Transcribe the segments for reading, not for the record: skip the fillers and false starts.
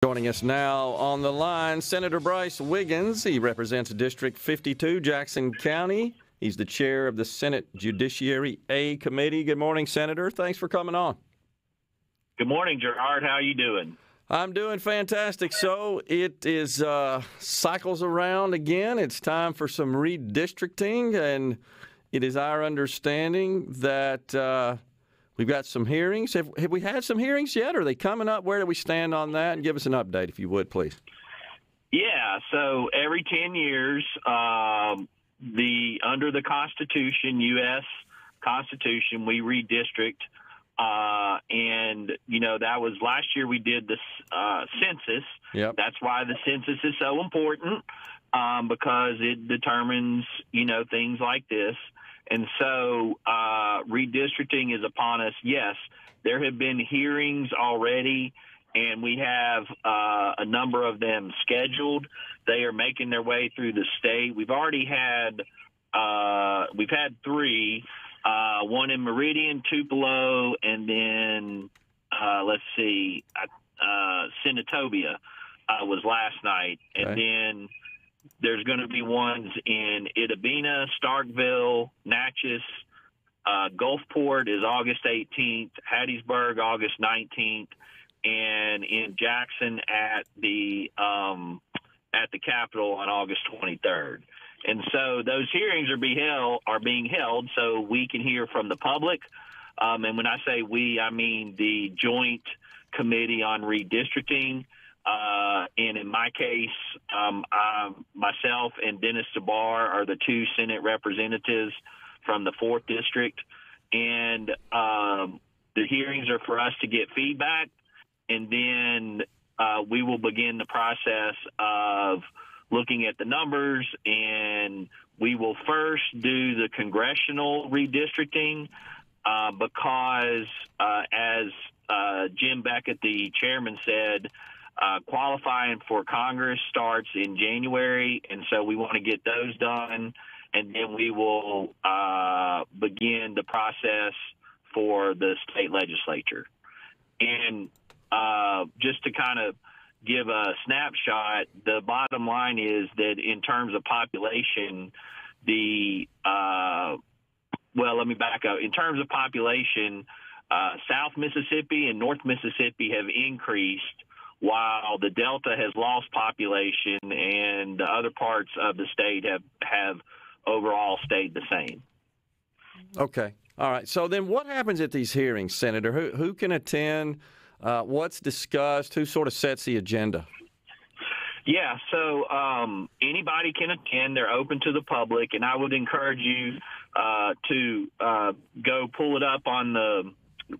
Joining us now on the line, Senator Brice Wiggins. He represents District 52, Jackson County. He's the chair of the Senate Judiciary A Committee. Good morning, Senator. Thanks for coming on. Good morning, Gerard. How are you doing? I'm doing fantastic. So it is cycles around again. It's time for some redistricting, and it is our understanding that we've got some hearings. Have we had some hearings yet? Are they coming up? Where do we stand on that? And give us an update, if you would, please. Yeah, so every 10 years, under the Constitution, U.S. Constitution, we redistrict. And, that was last year we did the census. Yep. That's why the census is so important, because it determines, things like this. And so redistricting is upon us. Yes, there have been hearings already, and we have a number of them scheduled. They are making their way through the state. We've already had three, one in Meridian, Tupelo, and then Senatobia was last night. Okay. And then there's going to be ones in Itabena, Starkville, Natchez, Gulfport is August 18th, Hattiesburg August 19th, and in Jackson at the Capitol on August 23rd. And so those hearings are being held so we can hear from the public. And when I say we, I mean the Joint Committee on Redistricting. And in my case, myself and Dennis Sabar are the two Senate representatives from the 4th District. And the hearings are for us to get feedback. And then we will begin the process of looking at the numbers. And we will first do the congressional redistricting because, as Jim Beckett, the chairman, said, qualifying for Congress starts in January, and so we want to get those done, and then we will begin the process for the state legislature. And just to kind of give a snapshot, the bottom line is that in terms of population, let me back up. In terms of population, South Mississippi and North Mississippi have increased, while the Delta has lost population and the other parts of the state have overall stayed the same. Okay. All right. So then what happens at these hearings, Senator? Who can attend? What's discussed? Who sort of sets the agenda? Yeah, so anybody can attend. They're open to the public, and I would encourage you to go pull it up on the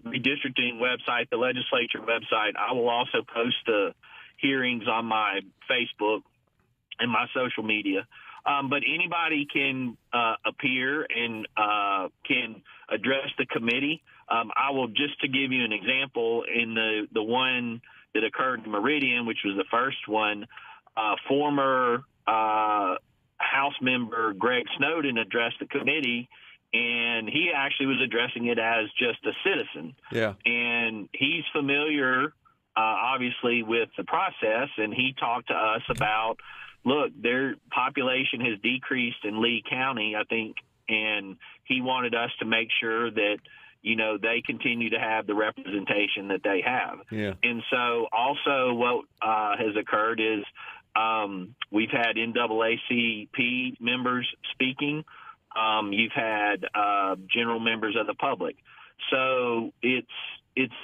redistricting website, the legislature website. I will also post the hearings on my Facebook and my social media. But anybody can appear and can address the committee. I will, just to give you an example, in the one that occurred in Meridian, which was the first one, former House member Greg Snowden addressed the committee, and he actually was addressing it as just a citizen. Yeah. And he's familiar, obviously, with the process, and he talked to us about, look, their population has decreased in Lee County, I think, and he wanted us to make sure that, they continue to have the representation that they have. Yeah. And so also what has occurred is we've had NAACP members speaking. You've had general members of the public. So it's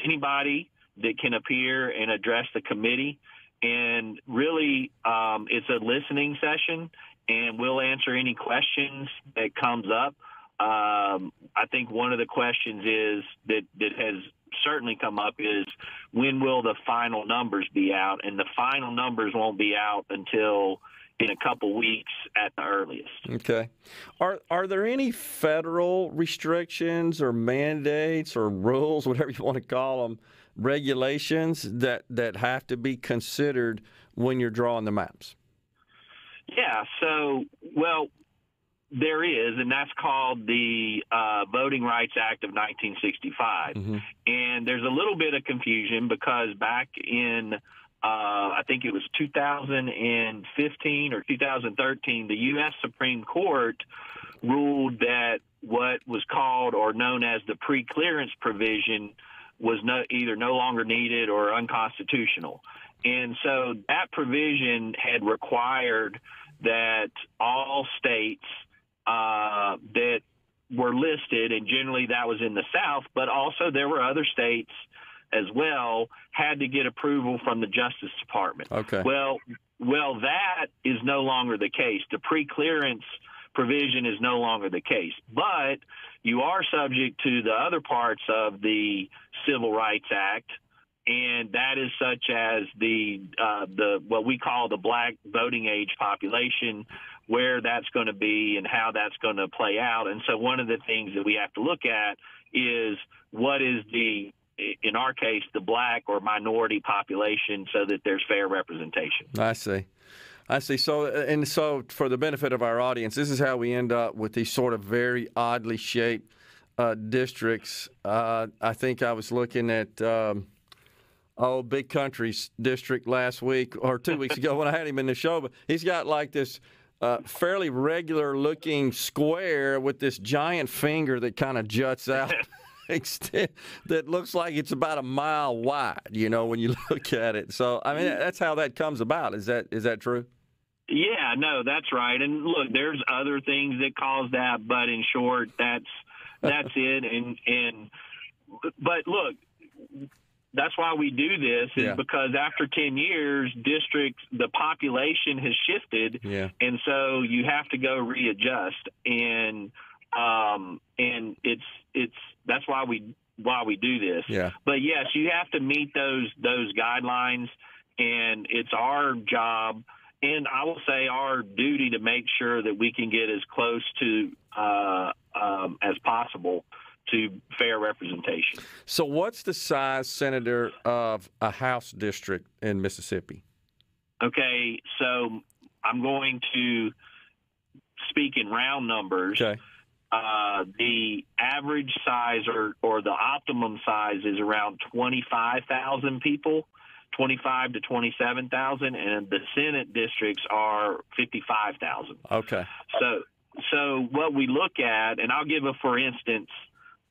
anybody that can appear and address the committee. And really, it's a listening session, and we'll answer any questions that comes up. I think one of the questions is that has certainly come up is, when will the final numbers be out? And the final numbers won't be out until in a couple weeks at the earliest. Okay. Are there any federal restrictions or mandates or rules, whatever you want to call them, regulations that have to be considered when you're drawing the maps? Yeah. So, well, there is, and that's called the Voting Rights Act of 1965. Mm-hmm. And there's a little bit of confusion because back in I think it was 2015 or 2013, the U.S. Supreme Court ruled that what was called or known as the pre-clearance provision was either no longer needed or unconstitutional. And so that provision had required that all states that were listed, and generally that was in the South, but also there were other states as well, had to get approval from the Justice Department. Okay. Well, that is no longer the case. The pre-clearance provision is no longer the case, but you are subject to the other parts of the Civil Rights Act, and that is such as the what we call the black voting age population, where that's going to be and how that's going to play out. And so one of the things that we have to look at is what is in our case, the black or minority population, so that there's fair representation. I see. So for the benefit of our audience, this is how we end up with these sort of very oddly shaped districts. I think I was looking at Big Country's district last week or 2 weeks ago when I had him in the show, but he's got like this fairly regular looking square with this giant finger that kind of juts out. That looks like it's about a mile wide, when you look at it. So, I mean, that's how that comes about. Is that true? Yeah, no, that's right. And look, there's other things that cause that, but in short, that's it. But look, that's why we do this is because after 10 years, the population has shifted, and so you have to go readjust. And that's why we do this. Yeah. But yes, you have to meet those guidelines, and it's our job, and I will say our duty, to make sure that we can get as close to as possible to fair representation. So what's the size, Senator, of a House district in Mississippi? Okay, so I'm going to speak in round numbers. Okay. The average size or the optimum size is around 25,000 people, 25 to 27,000, and the Senate districts are 55,000. Okay. So what we look at, and I'll give a for instance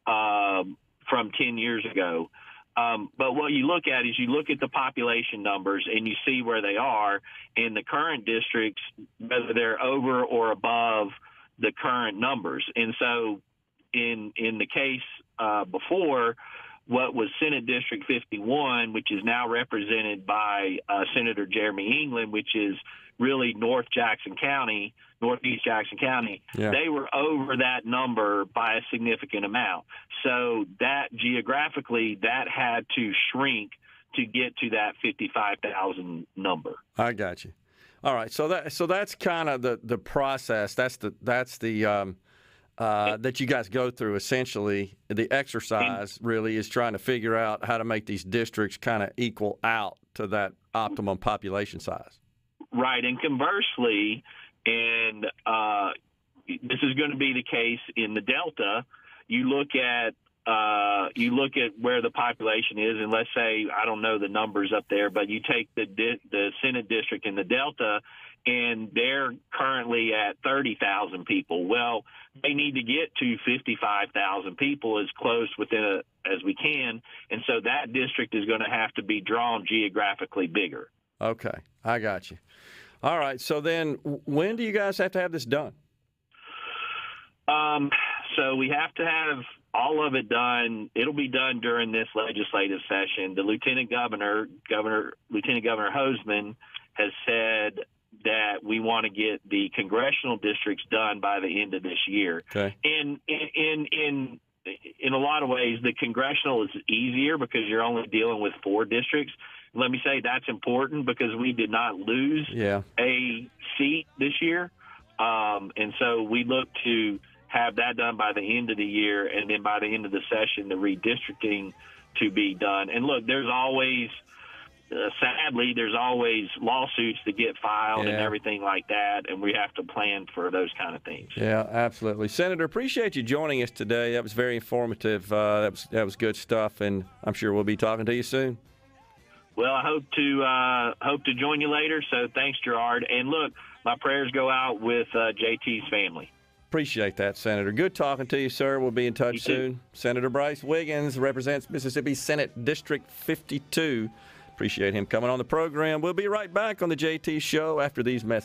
from 10 years ago, but what you look at is you look at the population numbers and you see where they are in the current districts, whether they're over or above the current numbers. And so in the case before, what was Senate District 51, which is now represented by Senator Jeremy England, which is really Northeast Jackson County, they were over that number by a significant amount. So that geographically, that had to shrink to get to that 55,000 number. I got you. All right, so that's kind of the process. That's the that you guys go through. Essentially, the exercise really is trying to figure out how to make these districts kind of equal out to that optimum population size. Right, and conversely, and this is going to be the case in the Delta. You look at where the population is, and let's say, I don't know the numbers up there, but you take the Senate district in the Delta, and they're currently at 30,000 people. Well, they need to get to 55,000 people as close within as we can, and so that district is going to have to be drawn geographically bigger. Okay, I got you. All right, so then when do you guys have to have this done? So we have to have all of it done. It'll be done during this legislative session. The Lieutenant Governor Hoseman, has said that we want to get the congressional districts done by the end of this year. Okay. And in a lot of ways, the congressional is easier because you're only dealing with 4 districts. Let me say that's important because we did not lose a seat this year. And so we look to have that done by the end of the year, and then by the end of the session, the redistricting to be done. And look, there's always, sadly, there's always lawsuits that get filed and everything like that, and we have to plan for those kind of things. Yeah, absolutely. Senator, appreciate you joining us today. That was very informative. That was good stuff, and I'm sure we'll be talking to you soon. Well, I hope to join you later. So thanks, Gerard. And look, my prayers go out with JT's family. Appreciate that, Senator. Good talking to you, sir. We'll be in touch soon. Senator Brice Wiggins represents Mississippi Senate District 52. Appreciate him coming on the program. We'll be right back on the JT Show after these messages.